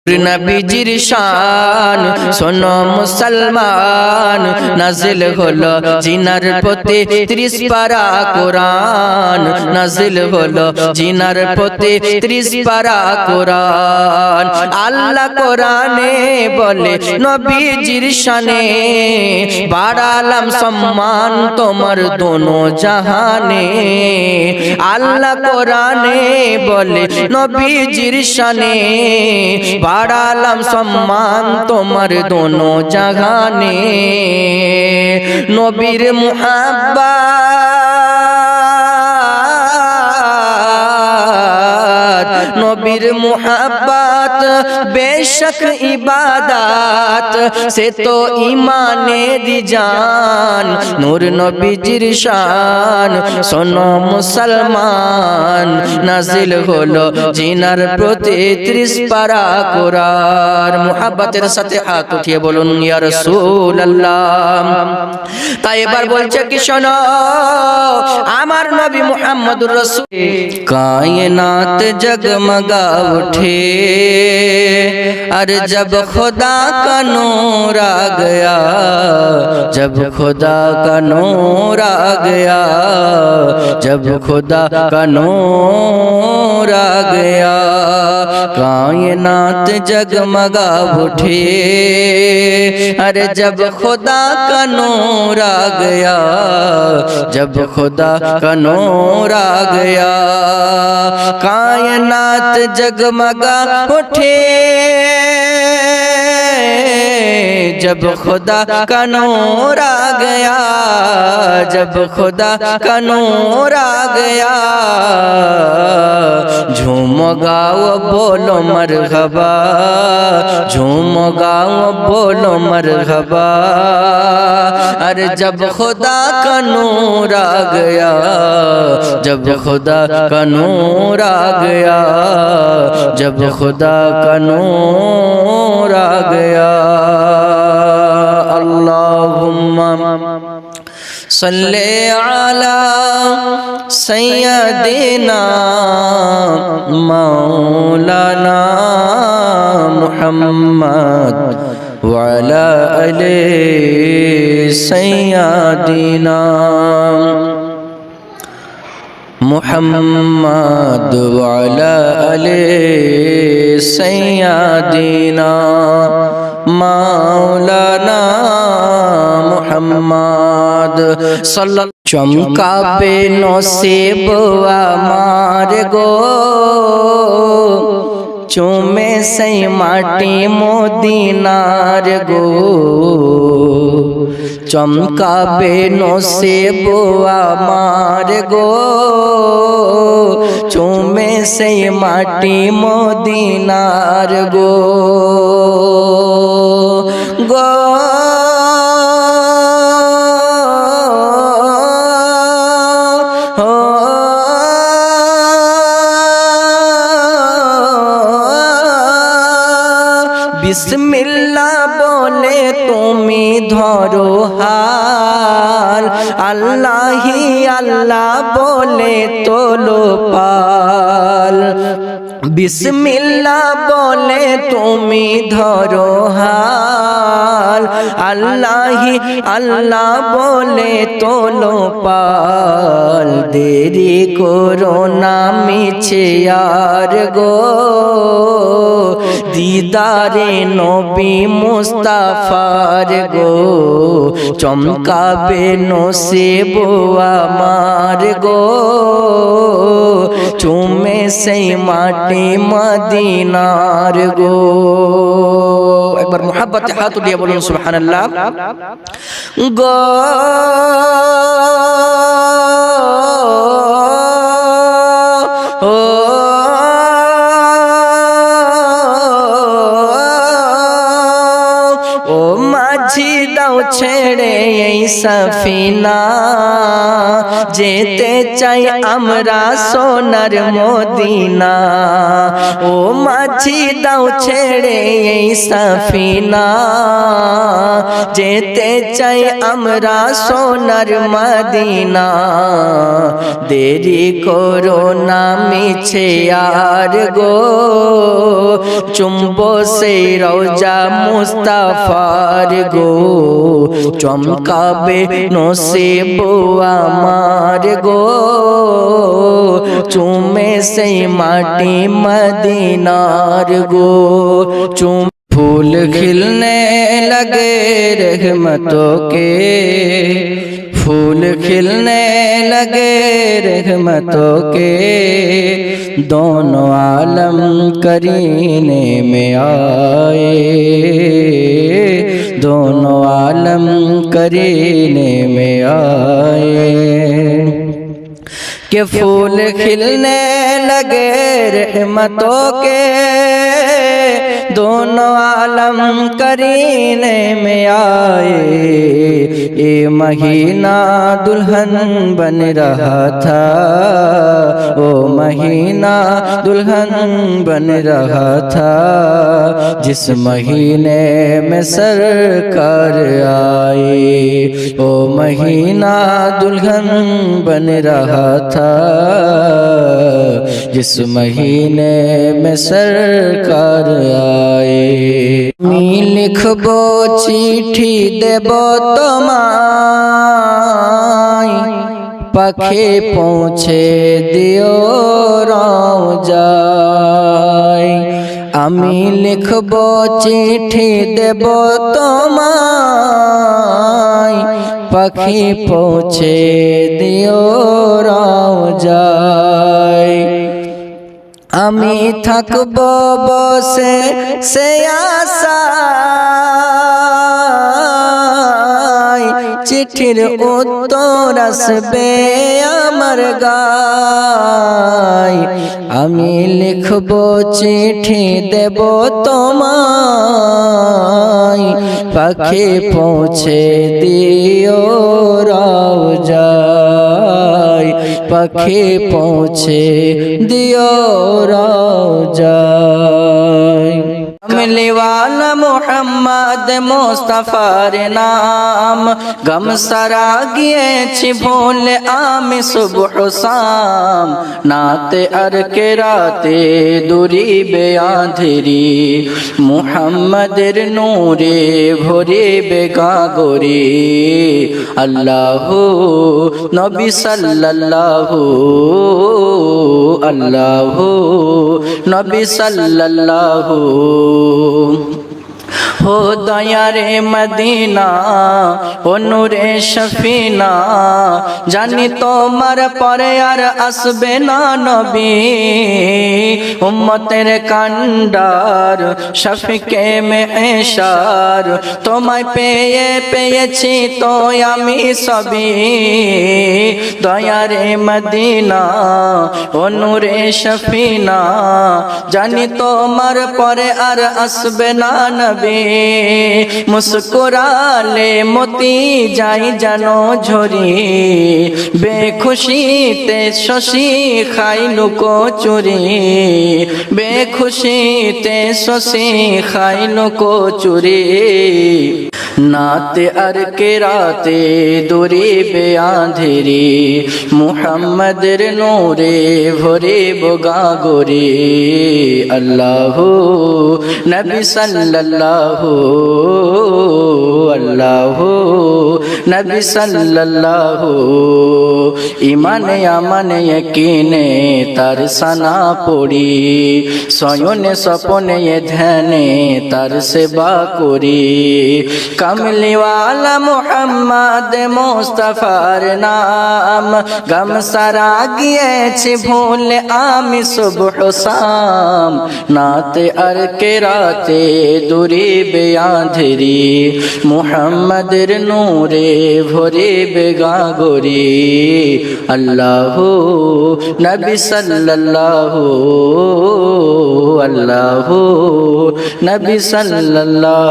নবীজির শান শোনো মুসলমান, নাজিল হলো জিনার প্রতি 30 পারা কোরআন, নাজিল হলো জিনার প্রতি 30 পারা কোরআন। আল্লাহ কোরআনে বলে নবীজির শানে, বাড়ালাম সম্মান তোমার দোনো জাহানে। আল্লাহ কোরআনে বলে নবীজির শানে, বাড়ালাম সম্মান তোমার দোনো জাহানে। নবীর মুহাব্বত, নবীর মুহাব্বত বেশক ইবাদত, সে তো ঈমানের জান। নূর নবীজির শান শোনো মুসলমান, নাজিল হলো জিনার প্রতি 30 পারা কোরআন। মুহাব্বতের সাথে হাত উঠিয়ে বলুন ইয়া রাসূলুল্লাহ। তাই এবার বলছে কি শোনো, আমার নবী মুহাম্মদুর রাসূল। কায়নাত जगमगा उठे और जब खुदा का नूर आ गया, जब खुदा का नूर आ गया, जब खुदा का नूर आ गया। कायनात जगमगा उठे अरे जब खुदा का नूर आ गया, जब खुदा का नूर आ गया। कायनात जगमगा उठे जब खुदा का नूर आ गया, जब खुदा का नूर आ गया। झूम गाओ बोलो मरहबा, झूम गाओ बोलो मरहबा। अरे जब खुदा का नूर आ गया, जब खुदा का नूर आ गया, जब खुदा का नूर आ गया। अल्लाहुम्मा सल्ले अला सय्यदिना मौलाना मुहम्मद व अला आले सय्यदिना मुहम्मद व अला आले सय्यदिना मौलाना मुहम्मद सल्लल्लाहु। चमकाबे नसीब আমার গো, চুমে সেই মাটি মদিনার গো। চমকাবে নসিব আমার গো, চুমে সেই মাটি মদিনার গো। গো বিসমিল্লাহ বলে তুমি ধরো হাল, আল্লাহি আল্লাহ বলে তোলো পাল। বিসমিল্লাহ বলে তুমি ধরো হাল, আল্লাহি আল্লাহ বলে তোলো পাল। দেরি করো না মিছে আর গো, দিদারে নবী মুস্তাফার গো। চমকাবে নসিব আমার গো, চুমে সেই মাটি মদিনার গো। একবার মুহাব্বতে হাত উঠিয়ে বলুন সুবহানাল্লাহ। গো ও মাঝি দাও দাও ছেড়ে এই সফিনা, যেতে চাই আমরা সোনার মদিনা। ও মাঝি দাও ছেড়ে এই সফিনা, যেতে চাই আমরা সোনার মদিনা। দেরি করো না মিছে আর গো, চুম্বো সেই রওজা মুস্তাফার গো, চমকাবে নসিব আমার গো, চুমে সেই মাটি মদিনার গো। फूल खिलने लगे रहमतों के, फूल खिलने लगे रहमतों के, दोनों आलम करीने में आए, दोनों आलम करीने में आए। कि फूल खिलने लगे रहमतों के, दोनों आलम करीने में आए। ये महीना दुल्हन बन रहा था, वो महीना दुल्हन बन रहा था, जिस महीने में सरकार आए। वो महीना दुल्हन बन रहा था, जिस महीने में सरकार आए। আমি লিখব চিঠি দেব তোমায়, পাখি পৌঁছে দিও রওজায়। আমি লিখব চিঠি দেব তোমায়, পাখি পৌঁছে দিও রওজায়। আমি থাকব বসে সে আশায়, চিঠির উত্তর আসবে আমার গায়। আমি লিখব চিঠি দেব তোমায়, পাখি পৌঁছে দিও রওজায়, পাখি পৌঁছে দিও রওজায়। कमली वाला मोहम्मद मुस्तफार नाम, गम सारा गिয়েছি ভুলে আমি সুবহ শাম। নাতে আর কে রাতে দুরিবে আঁধেরি, মুহাম্মাদের নূরে ভরিবে গাগরে। আল্লাহু নবী সাল্লাল্লাহু, আল্লাহু নবী সাল্লাল্লাহু। हो दया रे मदीना, हो नूरे शफीना, जानी তোমার পরে আর আসবে না নবী। উম্মতের কান্ডার শফিকে মেশার, তোমায় পেয়ে পেয়েছি তো আমি সবই। দয়া রে মদিনা, ও নূরে শফিনা, জানি তোমার পরে আর আসবে না নবী। মুস্কুরালে মতি যাই জানো ঝরি, বেখুশিতে শশী খাই লুকো চুরি, বেখুশিতে শশী খাই লুকো চুরি। নাতে আর কে রাতে দুরিবে আঁধেরি, মুহাম্মাদের নূরে ভরিব গাগরে। আল্লাহু নবী সাল্লাল্লাহু, আল্লাহু নবী সাল্লাল্লাহু। ইমানে আমানে ইয়াকিনে তার সানা পড়ি, শয়নে স্বপনে ধ্যানে তার সেবা করি। কমলিওয়ালা মুহাম্মদ মুস্তাফার নাম, গম সারা গিয়েছি ভুলে আমি সুবহ শাম। নাতে আর কে রাতে দুরিবে আঁধেরি, মুহাম্মাদের নূরে ভরিবে গাগরে। আল্লাহু নবী সাল্লাল্লাহু, আল্লাহু নবী সাল্লাল্লাহু।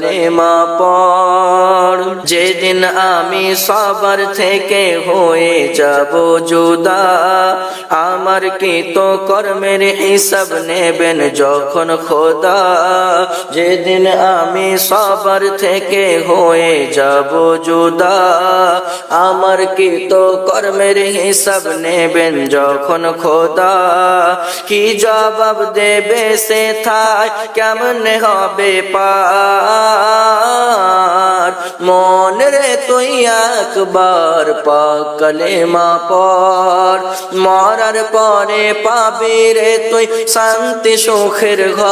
কালেমা পড়। যেদিন আমি সবার থেকে হয়ে যাব জুদা, আমার কৃত কর্মের হিসাব নেবেন যখন খোদা। যেদিন আমি সবার থেকে হয়ে যাব জুদা, আমার কৃত কর্মের হিসাব নেবেন যখন খোদা। কি জবাব দেবে সে থাই কেমনে হবে পার, মন রে তুই একবার পাক কালেমা পড়। মরার পরে পাবি রে তুই শান্তি সুখের ঘর,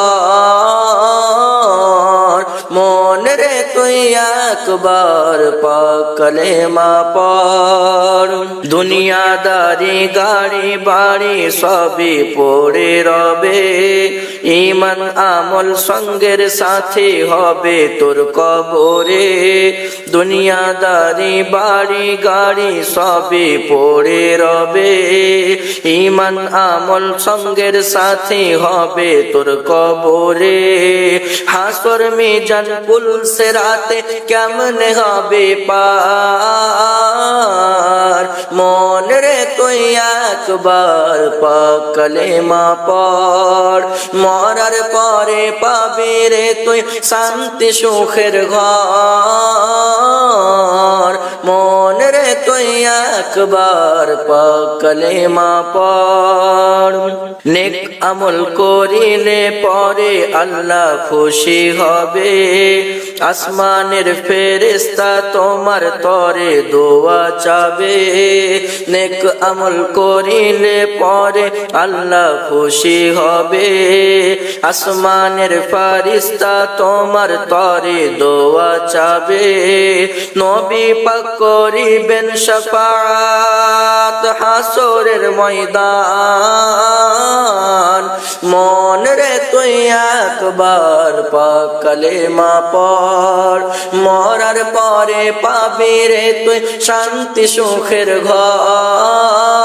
মন রে তুই একবার পাক কালেমা পড়। দুনিয়াদারি গাড়ি বাড়ি সবই পড়ে রবে, ঈমান আমল সঙ্গের সাথে হবে তোর কবরে। দুনিয়াদারি বাড়ি গাড়ি সবই পড়ে রবে, ঈমান আমল সঙ্গের সাথে হবে তোর কবরে। হাসর মিজান পুলসে রাতে কেমনে হবে পার, মন রে তুই একবার পাক কালেমা পড়। মরার পরে পাবি রে তুই শান্তি সুখের ঘর, মন রে তুই একবার পাক কালেমা পড়। নেক আমল করিলে পরে আল্লাহ খুশি হবে, আসমানের ফেরেশতা তোমার তরে দোয়া চাবে। নেক আমল করিলে পরে আল্লাহ খুশি হবে, আসমানের ফেরেশতা তোমার তরে দোয়া চাবে। নবী পাক করিবেন শাফাআত হাসরের ময়দান, মন রে তুই একবার পাক কালেমা পড়। মরার পরে পাবি রে তুই শান্তি সুখের ঘর,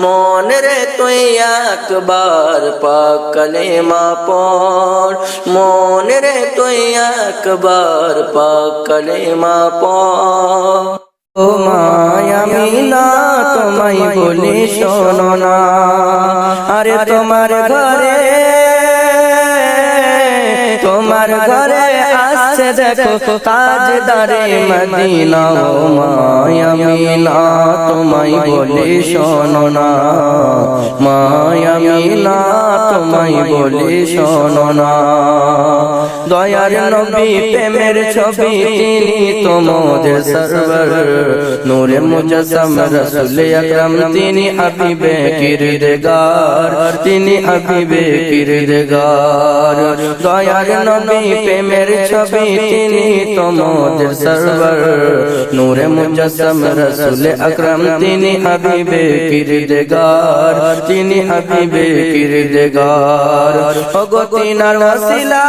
মন রে তুই একবার পাক কালেমা পড়। মন রে তুই একবার পাক কালেমা পড়। ও মায়ামিনা তোমায় বলি শোনো না, আরে তোমার ঘরে আসছে দেখো তাজদারে মদিনা। ও মায়ামিনা তোমায় বলি শোনো না, মায়ামিনা তোমায় বলি শোনো না। দয়ার নবী প্রেমের ছবি তিনি তোমাদের সরওয়ার, নূরে মুজাসসাম রাসূল আকরাম তিনি হাবিবে কিরদার, তিনি হাবিবে কিরদার। দয়ার নবী প্রেমের ছবি তিনি তোমাদের সরওয়ার, নূরে মুজাসসাম রাসূল আকরাম তিনি হাবিবে কিরদার, তিনি হাবিবে কিরদার। ওগো তিনার ওসিলা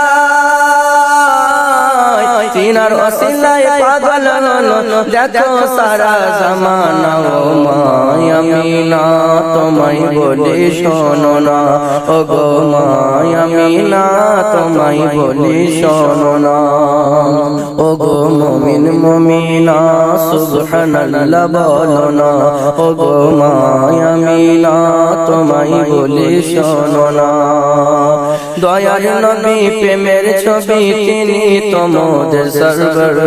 তিনার ওসিলায় পাগল হলো দেখো সারা জামানা। ও মায়ামিনা তোমায় বলি শোনো না, ও গো মায়ামিনা তোমায় বলি শোনো না। ও গো মুমিন মুমিনা সুবহানাল্লাহ বলো না, ও গো মায়ামিনা তোমায় বলি শোনো না। দয়ার নবী প্রেমের ছবি তিনি তোমাদের সরওয়ার,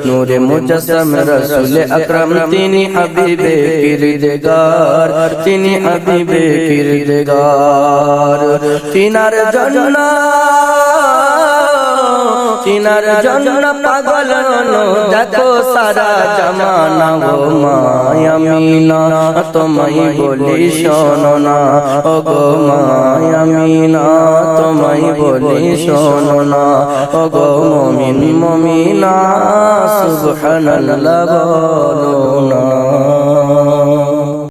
নূরে মুজাসসাম রাসূল আকরাম তিনি হাবিবে কিরদার, তিনি হাবিবে কিরদার। তিনার জন্য পাগল হলো দেখো সারা জামানা। ও মায়ামিনা তোমায় বলি শোনো না, ও গো মায়ামিনা তোমায় বলি শোনো না। ও গো মুমিন মুমিনা সুবহানাল্লাহ বলো।